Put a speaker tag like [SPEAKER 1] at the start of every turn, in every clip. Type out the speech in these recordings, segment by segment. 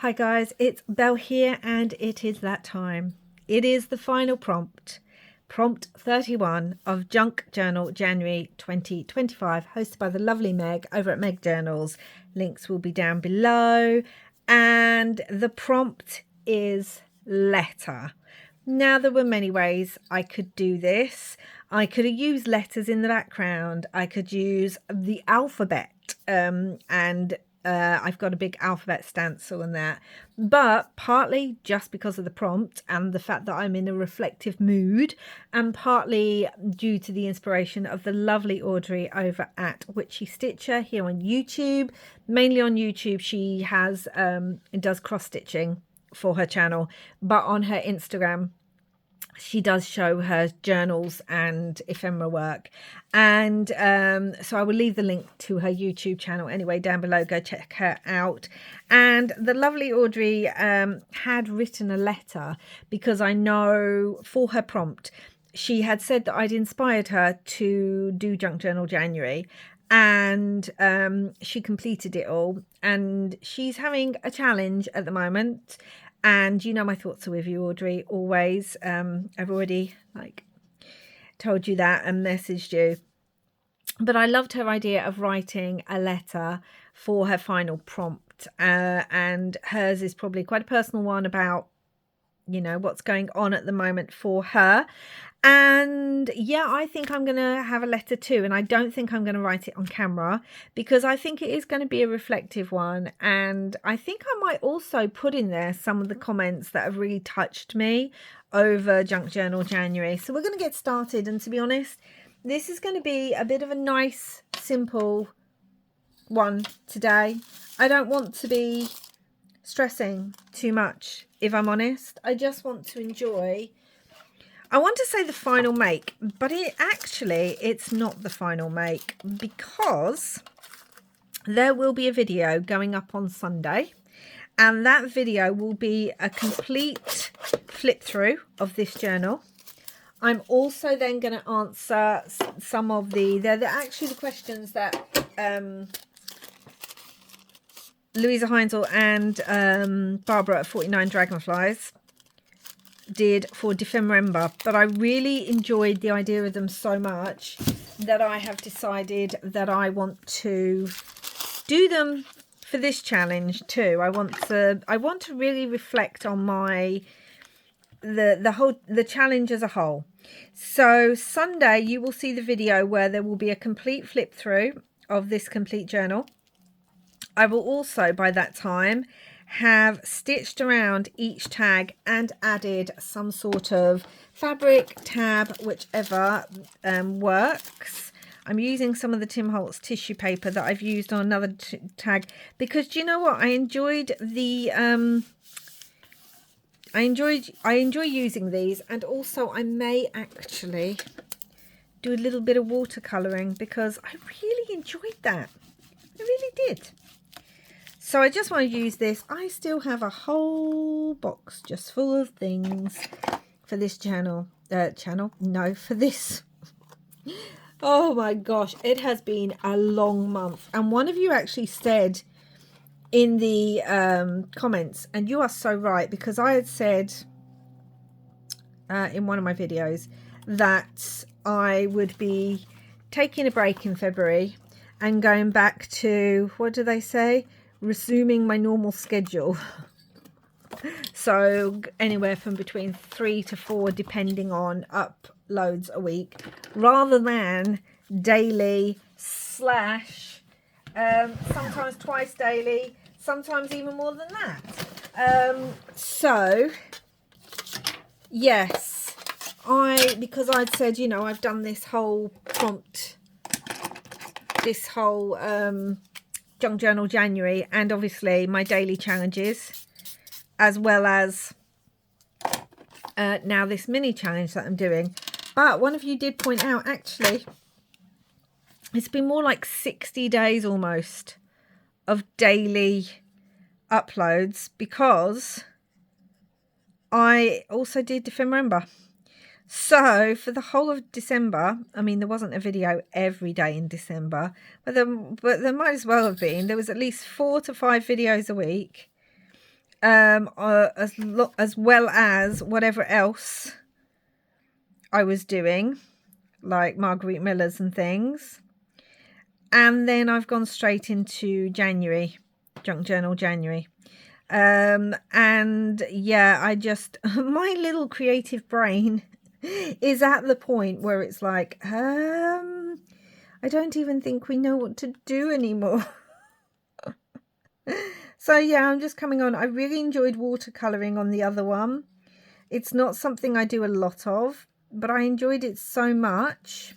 [SPEAKER 1] Hi guys, it's Belle here and it is that time. It is the final prompt, prompt 31 of Junk Journal January 2025, hosted by the lovely Meg over at Meg Journals. Links will be down below. And the prompt is letter. Now, there were many ways I could do this. I could have used letters in the background. I could use the alphabet and I've got a big alphabet stencil and that, but partly just because of the prompt and the fact that I'm in a reflective mood, and partly due to the inspiration of the lovely Audrey over at Witchy Stitcher here on YouTube. Mainly on YouTube, she has does cross stitching for her channel, but on her Instagram she does show her journals and ephemera work. And so I will leave the link to her YouTube channel anyway down below. Go check her out. And the lovely Audrey had written a letter, because I know for her prompt she had said that I'd inspired her to do Junk Journal January, and she completed it all, and she's having a challenge at the moment. And you know my thoughts are with you, Audrey, always. I've already told you that and messaged you. But I loved her idea of writing a letter for her final prompt. And hers is probably quite a personal one about, you know, what's going on at the moment for her. And yeah, I think I'm going to have a letter too. And I don't think I'm going to write it on camera, because I think it is going to be a reflective one. And I think I might also put in there some of the comments that have really touched me over Junk Journal January. So we're going to get started. And to be honest, this is going to be a bit of a nice, simple one today. I don't want to be stressing too much, if I'm honest. I just want to enjoy. I want to say the final make, but it's not the final make, because there will be a video going up on Sunday, and that video will be a complete flip through of this journal. I'm also then going to answer some of they're actually the questions that Louisa Heinzel and Barbara at 49 Dragonflies did for Defemember, but I really enjoyed the idea of them so much that I have decided that I want to do them for this challenge too. I want to really reflect on the challenge as a whole. So Sunday you will see the video where there will be a complete flip through of this complete journal. I will also by that time have stitched around each tag and added some sort of fabric, tab, whichever works. I'm using some of the Tim Holtz tissue paper that I've used on another tag, because do you know what? I enjoy using these, and also I may actually do a little bit of watercolouring, because I really enjoyed that. I really did. So I just want to use this. I still have a whole box just full of things for this for this. Oh my gosh, it has been a long month. And one of you actually said in the comments, and you are so right, because I had said in one of my videos that I would be taking a break in February and going back to, what do they say? Resuming my normal schedule. So anywhere from between 3 to 4, depending on uploads a week, rather than daily / sometimes twice daily, sometimes even more than that. So yes, because I'd said, you know, I've done this whole prompt, this whole Junk Journal January, and obviously my daily challenges, as well as now this mini challenge that I'm doing. But one of you did point out, actually, it's been more like 60 days almost of daily uploads, because I also did Defemember. So for the whole of December, I mean, there wasn't a video every day in December, but there might as well have been. There was at least 4 to 5 videos a week. as well as whatever else I was doing, like Marguerite Miller's and things. And then I've gone straight into January, Junk Journal January. And yeah, I just, my little creative brain is at the point where it's like, I don't even think we know what to do anymore. So yeah, I'm just coming on. I really enjoyed watercolouring on the other one. It's not something I do a lot of, but I enjoyed it so much.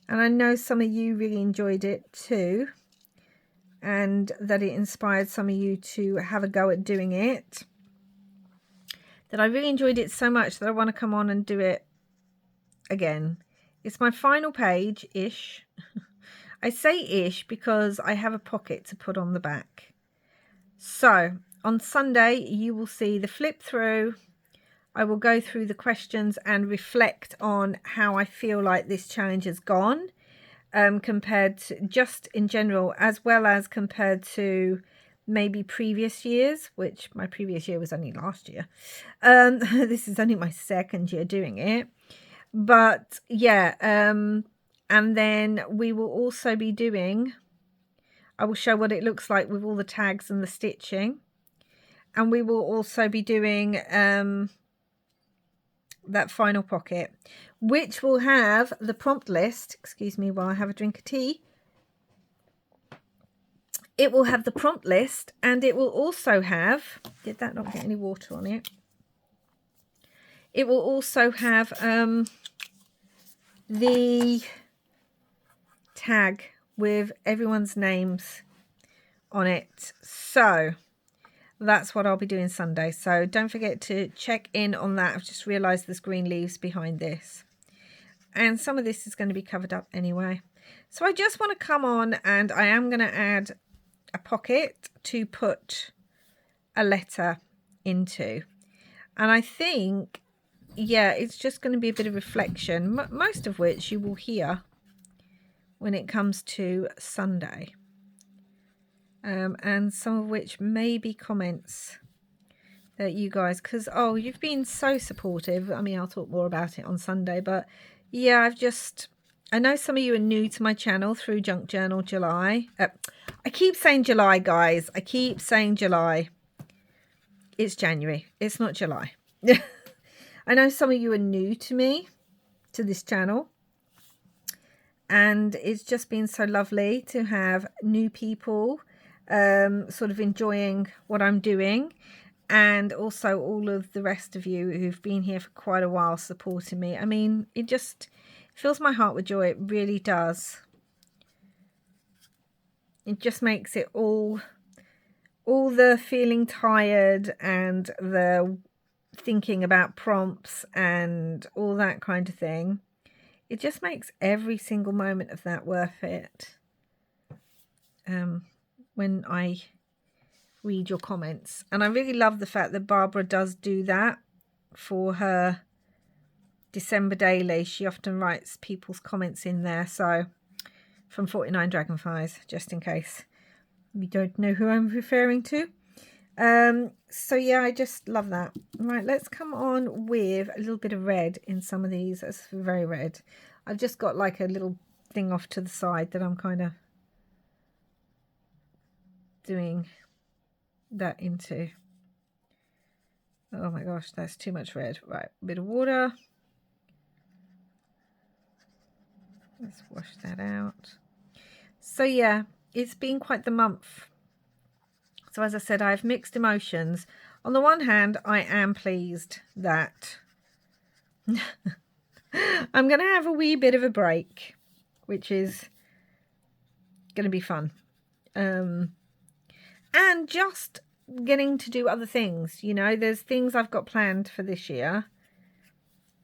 [SPEAKER 1] And I know some of you really enjoyed it too. And that it inspired some of you to have a go at doing it. That I really enjoyed it so much that I want to come on and do it again. It's my final page-ish. I say ish because I have a pocket to put on the back. So on Sunday, you will see the flip through. I will go through the questions and reflect on how I feel like this challenge has gone, compared to just in general, as well as compared to maybe previous years, which my previous year was only last year. This is only my second year doing it. But yeah, and then we will also be doing, I will show what it looks like with all the tags and the stitching. And we will also be doing that final pocket, which will have the prompt list. Excuse me while I have a drink of tea. It will have the prompt list, and it will also have, did that not get any water on it? It will also have the tag with everyone's names on it. So that's what I'll be doing Sunday. So don't forget to check in on that. I've just realised there's green leaves behind this. And some of this is going to be covered up anyway. So I just want to come on, and I am going to add a pocket to put a letter into. And I think, yeah, it's just going to be a bit of reflection, most of which you will hear when it comes to Sunday. And some of which may be comments that you guys, because, oh, you've been so supportive. I mean, I'll talk more about it on Sunday, but yeah, I know some of you are new to my channel through Junk Journal July. I keep saying July, guys. I keep saying July. It's January. It's not July. I know some of you are new to me, to this channel. And it's just been so lovely to have new people sort of enjoying what I'm doing. And also all of the rest of you who've been here for quite a while supporting me. I mean, it just fills my heart with joy. It really does. It just makes it all the feeling tired and the thinking about prompts and all that kind of thing. It just makes every single moment of that worth it. When I read your comments. And I really love the fact that Barbara does do that for her December daily. She often writes people's comments in there. So from 49 Dragonflies, just in case you don't know who I'm referring to. So yeah, I just love that. Right, let's come on with a little bit of red in some of these. That's very red. I've just got like a little thing off to the side that I'm kind of doing that into. Oh my gosh, that's too much red. Right, a bit of water. Let's wash that out. So yeah, it's been quite the month. So as I said, I have mixed emotions. On the one hand, I am pleased that I'm going to have a wee bit of a break, which is going to be fun. And just getting to do other things. You know, there's things I've got planned for this year.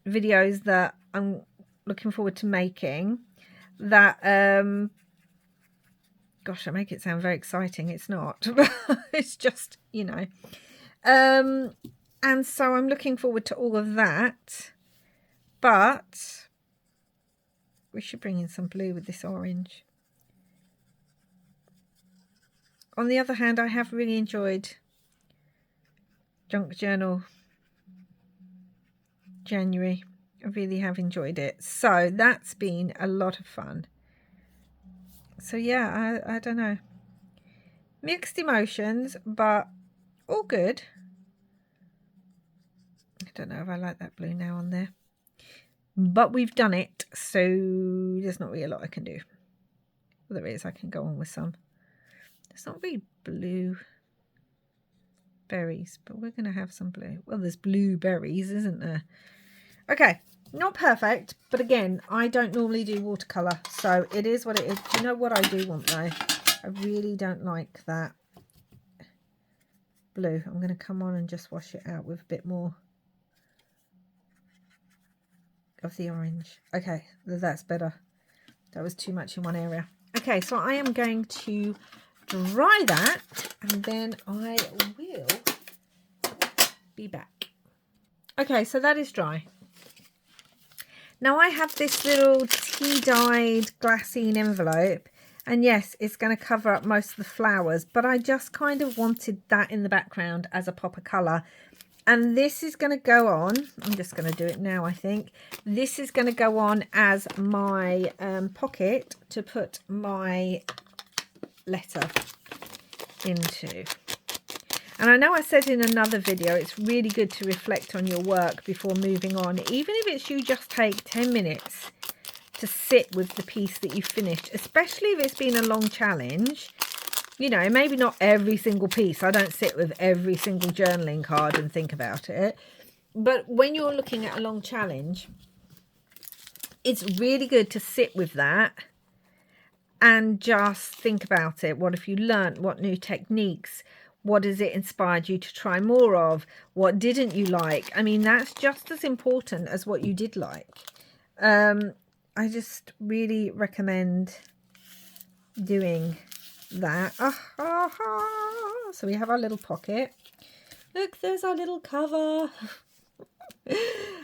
[SPEAKER 1] Videos that I'm looking forward to making. That, gosh, I make it sound very exciting. It's not. It's just, you know. And so I'm looking forward to all of that. But we should bring in some blue with this orange. On the other hand, I have really enjoyed Junk Journal January. I really have enjoyed it. So that's been a lot of fun. So yeah, I don't know. Mixed emotions, but all good. I don't know if I like that blue now on there. But we've done it, so there's not really a lot I can do. Well, there is. I can go on with some. There's not really blue berries, but we're going to have some blue. Well, there's blue berries, isn't there? Okay, not perfect, but again, I don't normally do watercolour, so it is what it is. Do you know what I do want, though? I really don't like that blue. I'm going to come on and just wash it out with a bit more of the orange. Okay, that's better. That was too much in one area. Okay, so I am going to dry that, and then I will be back. Okay, so that is dry. Now I have this little tea-dyed glassine envelope, and yes, it's going to cover up most of the flowers, but I just kind of wanted that in the background as a pop of colour. And this is going to go on, I'm just going to do it now, I think. This is going to go on as my pocket to put my letter into. And I know I said in another video, it's really good to reflect on your work before moving on. Even if it's you just take 10 minutes to sit with the piece that you finished, especially if it's been a long challenge. You know, maybe not every single piece. I don't sit with every single journaling card and think about it. But when you're looking at a long challenge, it's really good to sit with that and just think about it. What have you learnt? What new techniques? What has it inspired you to try more of? What didn't you like? I mean, that's just as important as what you did like. I just really recommend doing that. So we have our little pocket. Look, there's our little cover.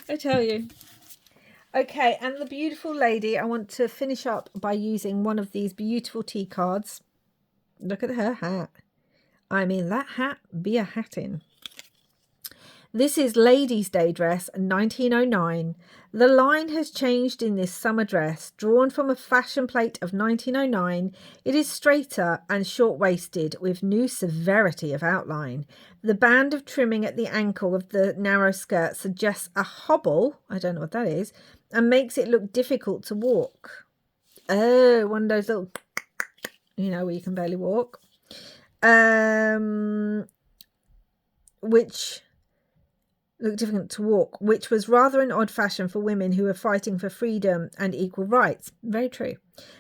[SPEAKER 1] I tell you. Okay, and the beautiful lady, I want to finish up by using one of these beautiful tea cards. Look at her hat. I mean, that hat be a hattin'. This is Ladies' Day dress 1909. The line has changed in this summer dress. Drawn from a fashion plate of 1909, it is straighter and short-waisted with new severity of outline. The band of trimming at the ankle of the narrow skirt suggests a hobble, I don't know what that is, and makes it look difficult to walk. Oh, one of those little, you know, where you can barely walk. Which look difficult to walk, which was rather an odd fashion for women who were fighting for freedom and equal rights. Very true.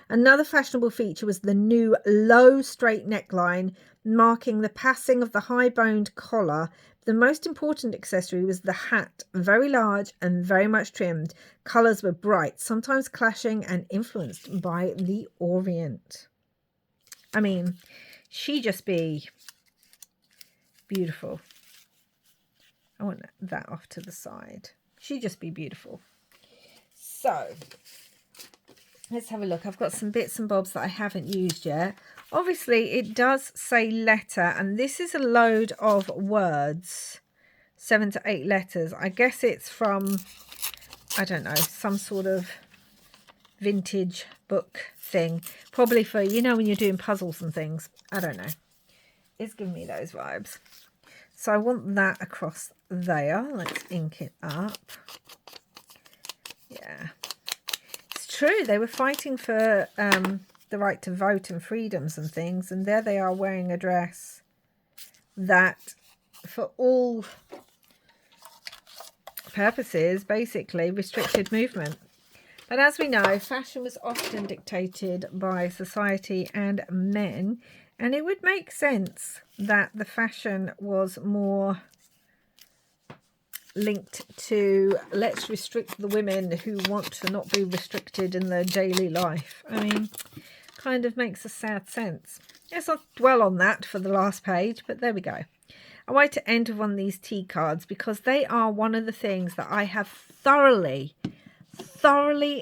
[SPEAKER 1] Another fashionable feature was the new low straight neckline, marking the passing of the high-boned collar. The most important accessory was the hat, very large and very much trimmed. Colours were bright, sometimes clashing and influenced by the Orient. I mean, she just be beautiful. I want that off to the side. She'd just be beautiful. So, let's have a look. I've got some bits and bobs that I haven't used yet. Obviously, it does say letter, and this is a load of words. 7 to 8 letters. I guess it's from, I don't know, some sort of vintage book thing. Probably for, you know, when you're doing puzzles and things. I don't know. It's giving me those vibes. So I want that across there. Let's ink it up. Yeah. It's true. They were fighting for the right to vote and freedoms and things. And there they are wearing a dress that, for all purposes, basically restricted movement. But as we know, fashion was often dictated by society and men. And it would make sense that the fashion was more linked to let's restrict the women who want to not be restricted in their daily life. I mean, kind of makes a sad sense. Let's not dwell on that for the last page, but there we go. I wanted to end with one of these tea cards because they are one of the things that I have thoroughly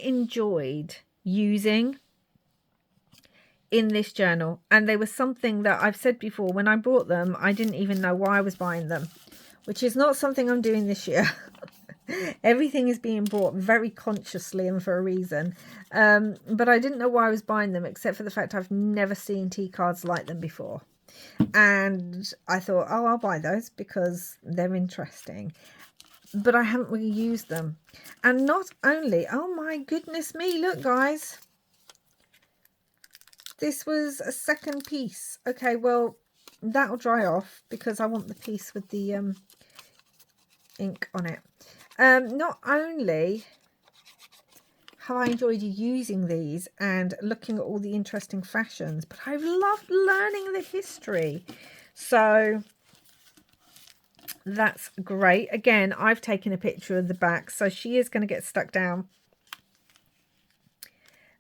[SPEAKER 1] enjoyed using in this journal, and they were something that I've said before. When I bought them, I didn't even know why I was buying them. which is not something I'm doing this year. Everything is being bought very consciously and for a reason. But I didn't know why I was buying them, except for the fact I've never seen tea cards like them before. And I thought, oh, I'll buy those because they're interesting. But I haven't really used them. And not only, oh my goodness me, look guys. This was a second piece. Okay, well, that'll dry off because I want the piece with the ink on it. Not only have I enjoyed using these and looking at all the interesting fashions, but I've loved learning the history. So that's great. Again, I've taken a picture of the back, so she is going to get stuck down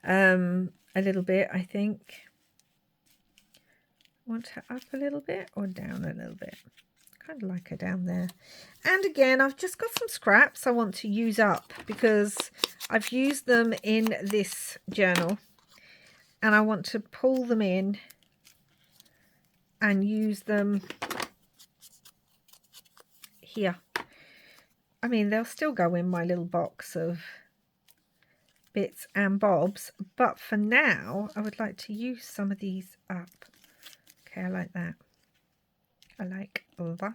[SPEAKER 1] a little bit, I think. Want her up a little bit or down a little bit? Kind of like her down there. And again, I've just got some scraps I want to use up because I've used them in this journal and I want to pull them in and use them here. I mean, they'll still go in my little box of bits and bobs, but for now I would like to use some of these up. Okay, I like that. I like that.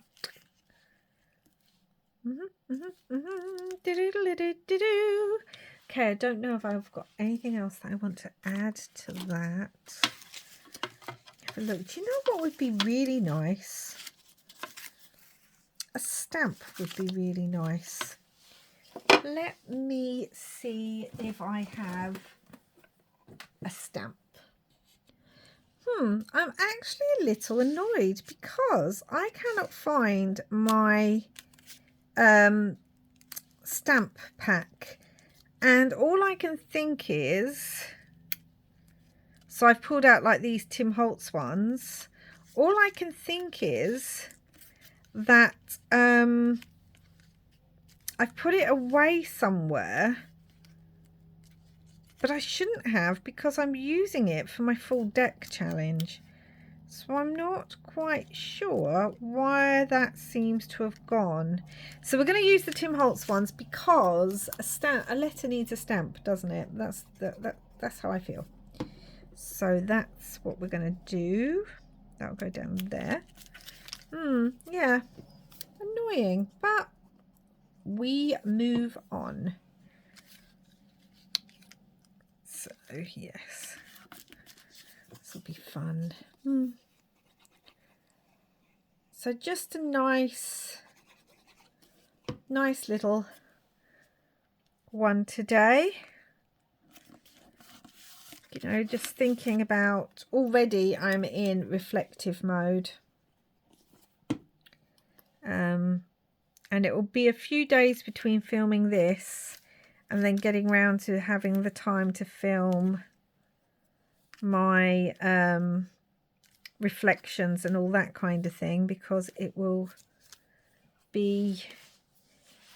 [SPEAKER 1] Okay, I don't know if I've got anything else that I want to add to that. Have a look. Do you know what would be really nice? A stamp would be really nice. Let me see if I have a stamp. I'm actually a little annoyed because I cannot find my stamp pack, and all I can think is, so I've pulled out like these Tim Holtz ones. All I can think is that I've put it away somewhere, but I shouldn't have because I'm using it for my full deck challenge. So I'm not quite sure why that seems to have gone. So we're going to use the Tim Holtz ones because a letter needs a stamp, doesn't it? That's how I feel. So that's what we're going to do. That'll go down there. Yeah, annoying, but we move on. So yes, this will be fun. So just a nice little one today. You know, just thinking about, already I'm in reflective mode. And it will be a few days between filming this and then getting round to having the time to film my reflections and all that kind of thing, because it will be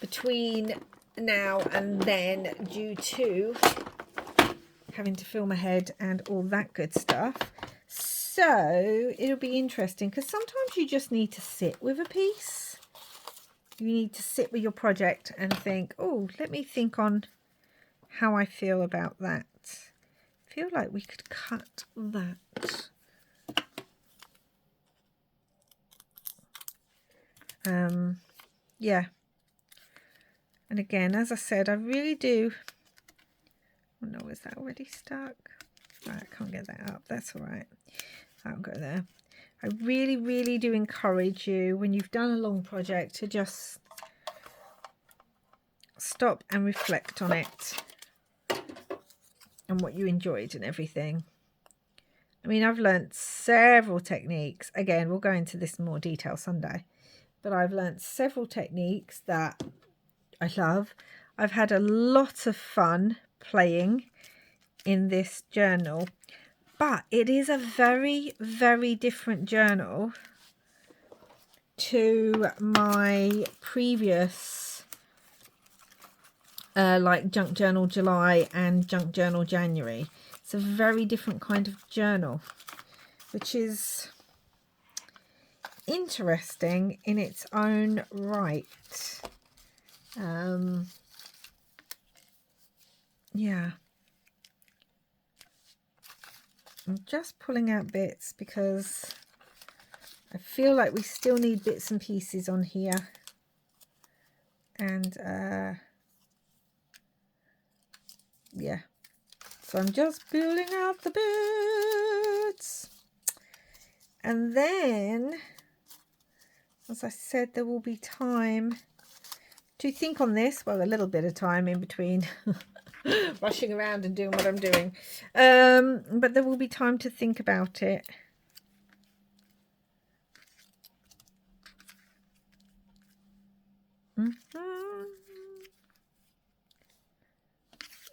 [SPEAKER 1] between now and then due to having to film ahead and all that good stuff. So it'll be interesting because sometimes you just need to sit with a piece. You need to sit with your project and think, oh, let me think on how I feel about that. I feel like we could cut that. Yeah. And again, as I said, I really do. Oh no, is that already stuck? Right, I can't get that up. That's all right. I'll go there. I really, really do encourage you when you've done a long project to just stop and reflect on it and what you enjoyed and everything. I mean, I've learnt several techniques. Again, we'll go into this in more detail Sunday. But I've learnt several techniques that I love. I've had a lot of fun playing in this journal. But it is a very, very different journal to my previous like Junk Journal July and Junk Journal January. It's a very different kind of journal, which is interesting in its own right. Yeah. I'm just pulling out bits because I feel like we still need bits and pieces on here. And yeah, so I'm just pulling out the bits. And then, as I said, there will be time to think on this. Well, a little bit of time in between rushing around and doing what I'm doing. But there will be time to think about it.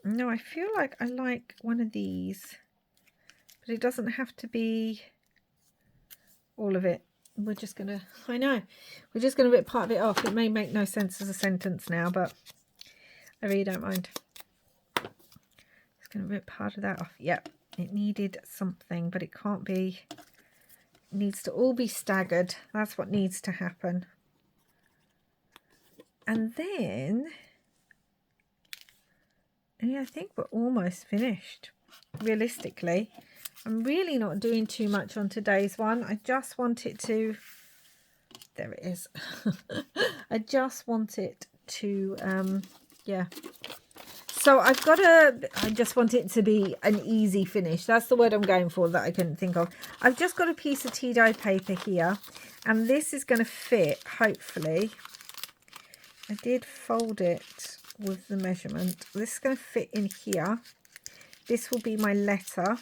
[SPEAKER 1] No, I feel like I like one of these, but it doesn't have to be all of it. We're just gonna, I know, we're just gonna rip part of it off. It may make no sense as a sentence now, but I really don't mind. Just gonna rip part of that off. Yep, it needed something, but it can't be, it needs to all be staggered. That's what needs to happen. And then, yeah, I think we're almost finished, realistically. I'm really not doing too much on today's one. I just want it to, there it is. I just want it to, yeah. So I've got I just want it to be an easy finish. That's the word I'm going for that I couldn't think of. I've just got a piece of tea dye paper here, and this is going to fit, hopefully. I did fold it with the measurement. This is going to fit in here. This will be my letter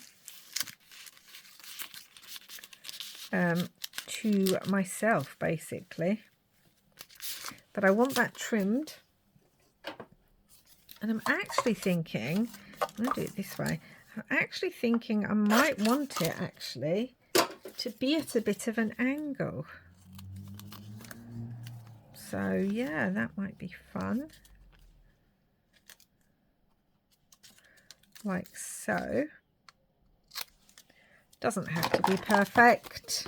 [SPEAKER 1] to myself, basically. But I want that trimmed. And I'm actually thinking, I'm going to do it this way. I'm actually thinking I might want it, actually, to be at a bit of an angle. So, yeah, that might be fun. Like so. Doesn't have to be perfect.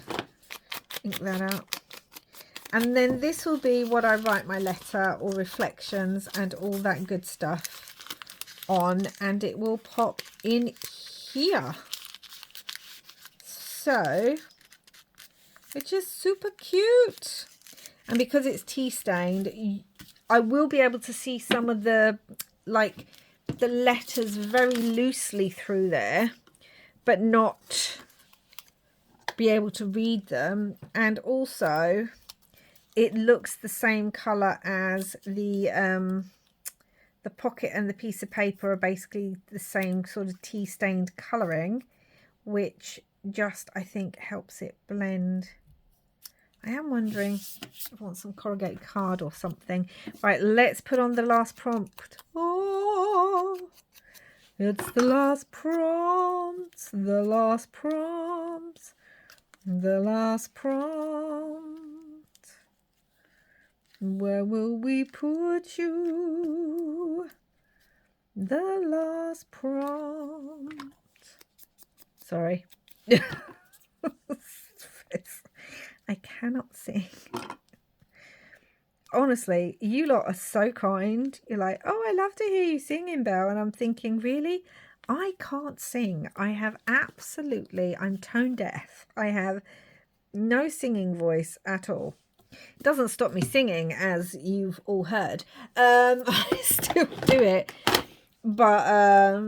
[SPEAKER 1] Ink that out. And then this will be what I write my letter or reflections and all that good stuff on, and it will pop in here. So, which is super cute. And because it's tea stained, I will be able to see some of the, like, the letters very loosely through there, but not be able to read them. And also, it looks the same colour as the pocket and the piece of paper are basically the same sort of tea stained colouring, which just, I think, helps it blend. I am wondering if I want some corrugated card or something. Right, let's put on the last prompt. Oh, it's the last prompt, the last prompt, the last prompt. Where will we put you? The last prompt. Sorry. I cannot sing. Honestly, you lot are so kind. You're like, oh, I love to hear you singing, Belle. And I'm thinking, really? I can't sing. I'm tone deaf. I have no singing voice at all. It doesn't stop me singing, as you've all heard. I still do it. But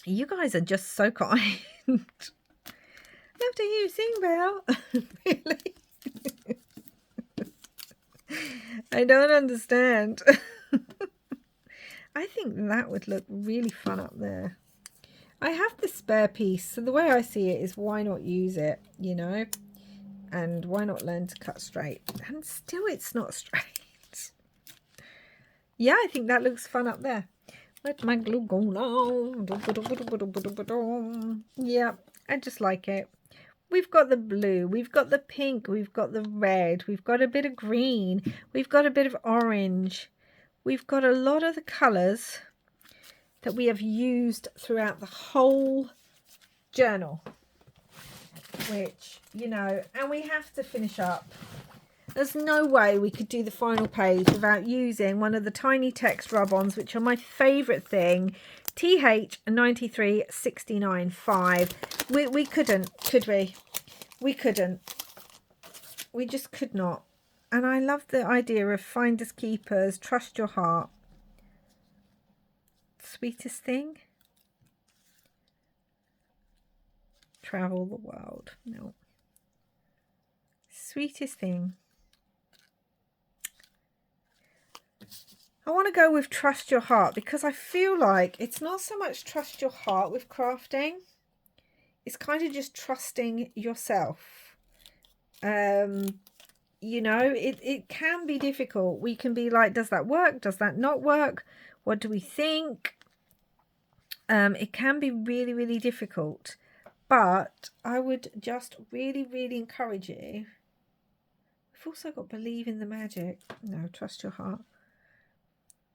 [SPEAKER 1] you guys are just so kind. Love to hear you sing, Belle. Really? I don't understand. I think that would look really fun up there. I have the spare piece, so the way I see it is, why not use it, you know? And why not learn to cut straight? And still it's not straight. Yeah, I think that looks fun up there. Let my glue go now. Yeah, I just like it. We've got the blue, we've got the pink, we've got the red, we've got a bit of green, we've got a bit of orange. We've got a lot of the colours that we have used throughout the whole journal. which, you know, and we have to finish up. There's no way we could do the final page without using one of the tiny text rub-ons, which are my favourite thing, TH93695. We couldn't, could we? We couldn't. We just could not. And I love the idea of finders keepers, trust your heart. Sweetest thing? Travel the world. No. Sweetest thing. I want to go with trust your heart because I feel like it's not so much trust your heart with crafting. It's kind of just trusting yourself. You know, it can be difficult. We can be like, does that work? Does that not work? What do we think? It can be really, really difficult. But I would just really, really encourage you. We've also got believe in the magic. No, trust your heart.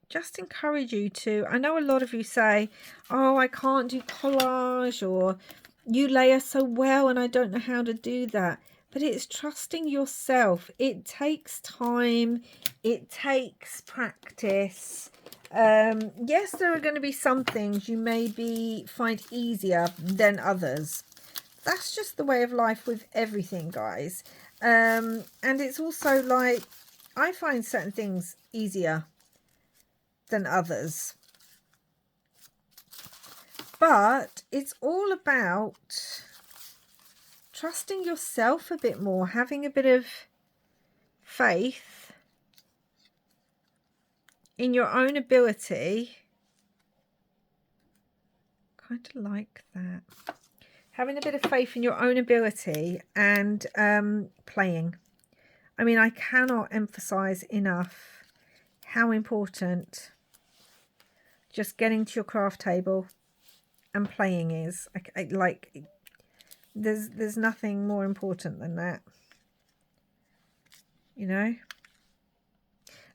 [SPEAKER 1] Just encourage you to, I know a lot of you say, oh, I can't do collage, or you layer so well and I don't know how to do that. But it's trusting yourself. It takes time. It takes practice. Yes, there are going to be some things you maybe find easier than others. That's just the way of life with everything, guys. And it's also like, I find certain things easier than others. But it's all about trusting yourself a bit more, having a bit of faith in your own ability. Kind of like that. Having a bit of faith in your own ability and playing. I mean, I cannot emphasize enough how important just getting to your craft table and playing is. Like, there's nothing more important than that. You know?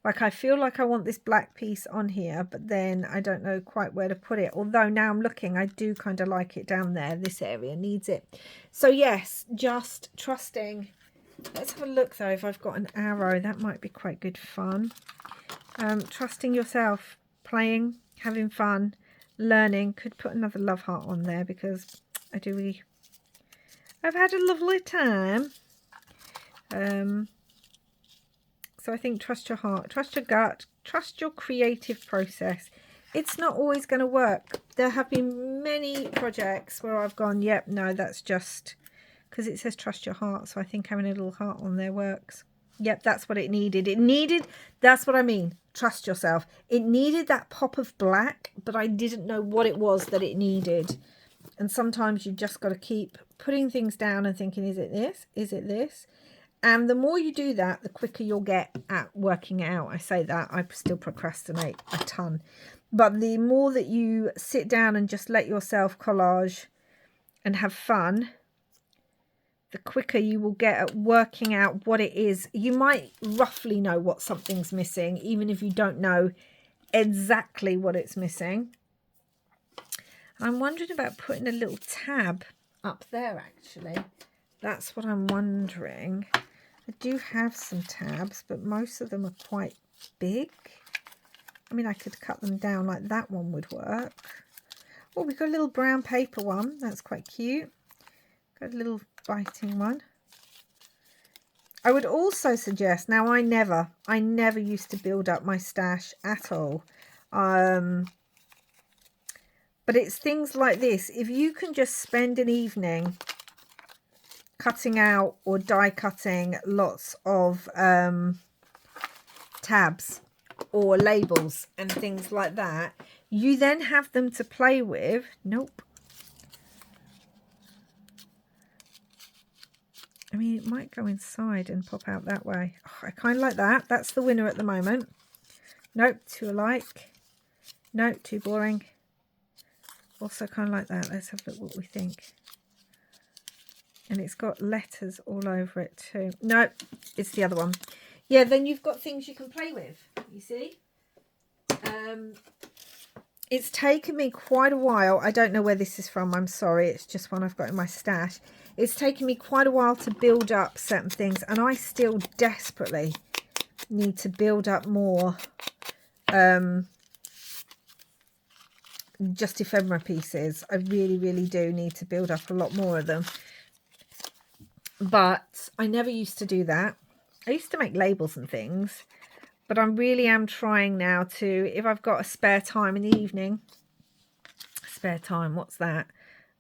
[SPEAKER 1] Like, I feel like I want this black piece on here, but then I don't know quite where to put it. Although now I'm looking, I do kind of like it down there. This area needs it. So yes, just trusting. Let's have a look though if I've got an arrow. That might be quite good fun. Trusting yourself, playing, having fun, learning. Could put another love heart on there because I've had a lovely time. So I think trust your heart, trust your gut, trust your creative process. It's not always going to work. There have been many projects where I've gone, yep, no, that's just because it says trust your heart. So I think having a little heart on there works. Yep, that's what it needed. That's what I mean. Trust yourself. It needed that pop of black, but I didn't know what it was that it needed. And sometimes you just got to keep putting things down and thinking, is it this? Is it this? And the more you do that, the quicker you'll get at working it out. I say that, I still procrastinate a ton. But the more that you sit down and just let yourself collage and have fun, the quicker you will get at working out what it is. You might roughly know what something's missing, even if you don't know exactly what it's missing. I'm wondering about putting a little tab up there, actually. That's what I'm wondering. I do have some tabs, but most of them are quite big. I mean, I could cut them down like that one would work. Oh, we've got a little brown paper one. That's quite cute. Got a little biting one. I would also suggest, now I never used to build up my stash at all. But it's things like this. If you can just spend an evening cutting out or die cutting lots of tabs or labels and things like that, you then have them to play with. Nope. I mean, it might go inside and pop out that way. Oh, I kind of like that. That's the winner at the moment. Nope, too alike. Nope, too boring. Also kind of like that. Let's have a look what we think. And it's got letters all over it too. No, it's the other one. Yeah, then you've got things you can play with, you see. It's taken me quite a while. I don't know where this is from. I'm sorry. It's just one I've got in my stash. It's taken me quite a while to build up certain things, and I still desperately need to build up more just ephemera pieces. I really do need to build up a lot more of them, but I never used to do that. I used to make labels and things, but I really am trying now to, if I've got a spare time in the evening, spare time, what's that?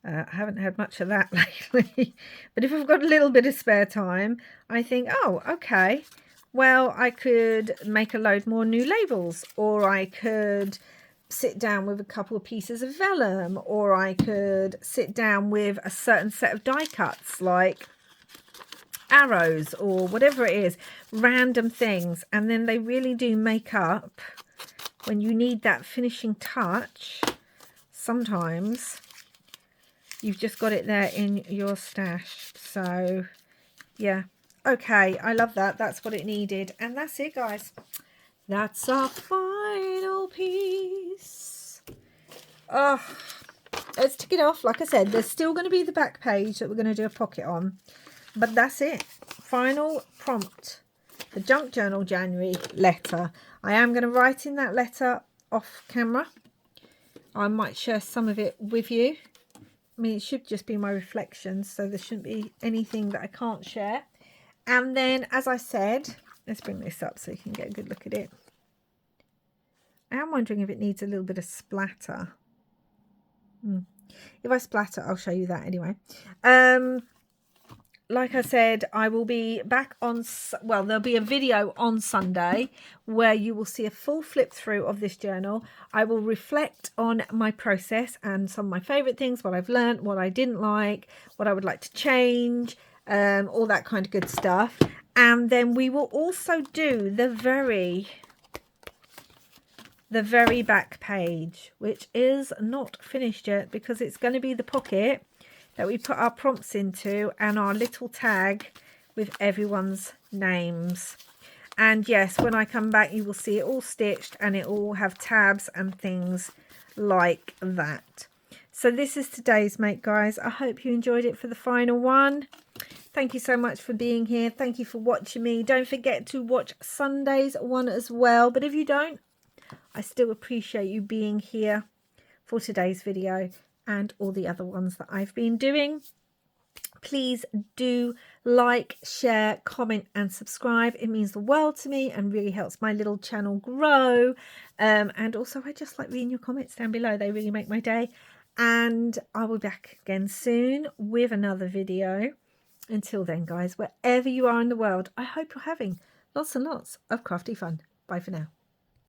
[SPEAKER 1] I haven't had much of that lately, but if I've got a little bit of spare time, I think, oh, okay, well, I could make a load more new labels, or I could sit down with a couple of pieces of vellum, or I could sit down with a certain set of die cuts, like arrows or whatever it is, random things, and then they really do make up when you need that finishing touch. Sometimes you've just got it there in your stash. So yeah, okay, I love that. That's what it needed, and that's it, guys. That's our final piece. Oh, let's tick it off. Like I said, there's still going to be the back page that we're going to do a pocket on, but that's it. Final prompt, the Junk Journal January letter. I am going to write in that letter off camera. I might share some of it with you. I mean, it should just be my reflections, so there shouldn't be anything that I can't share. And then, as I said, let's bring this up so you can get a good look at it. I am wondering if it needs a little bit of splatter. If I splatter, I'll show you that anyway. Like I said, I will be back on, well, there'll be a video on Sunday where you will see a full flip through of this journal. I will reflect on my process and some of my favourite things, what I've learned, what I didn't like, what I would like to change, all that kind of good stuff. And then we will also do the very back page, which is not finished yet because it's going to be the pocket that we put our prompts into and our little tag with everyone's names. And yes, when I come back, you will see it all stitched and it will have tabs and things like that. So this is today's make, guys. I hope you enjoyed it for the final one. Thank you so much for being here. Thank you for watching me. Don't forget to watch Sunday's one as well. But if you don't, I still appreciate you being here for today's video and all the other ones that I've been doing. Please do like, share, comment and subscribe. It means the world to me and really helps my little channel grow. And also, I just like reading your comments down below. They really make my day. And I will be back again soon with another video. Until then, guys, wherever you are in the world, I hope you're having lots and lots of crafty fun. Bye for now.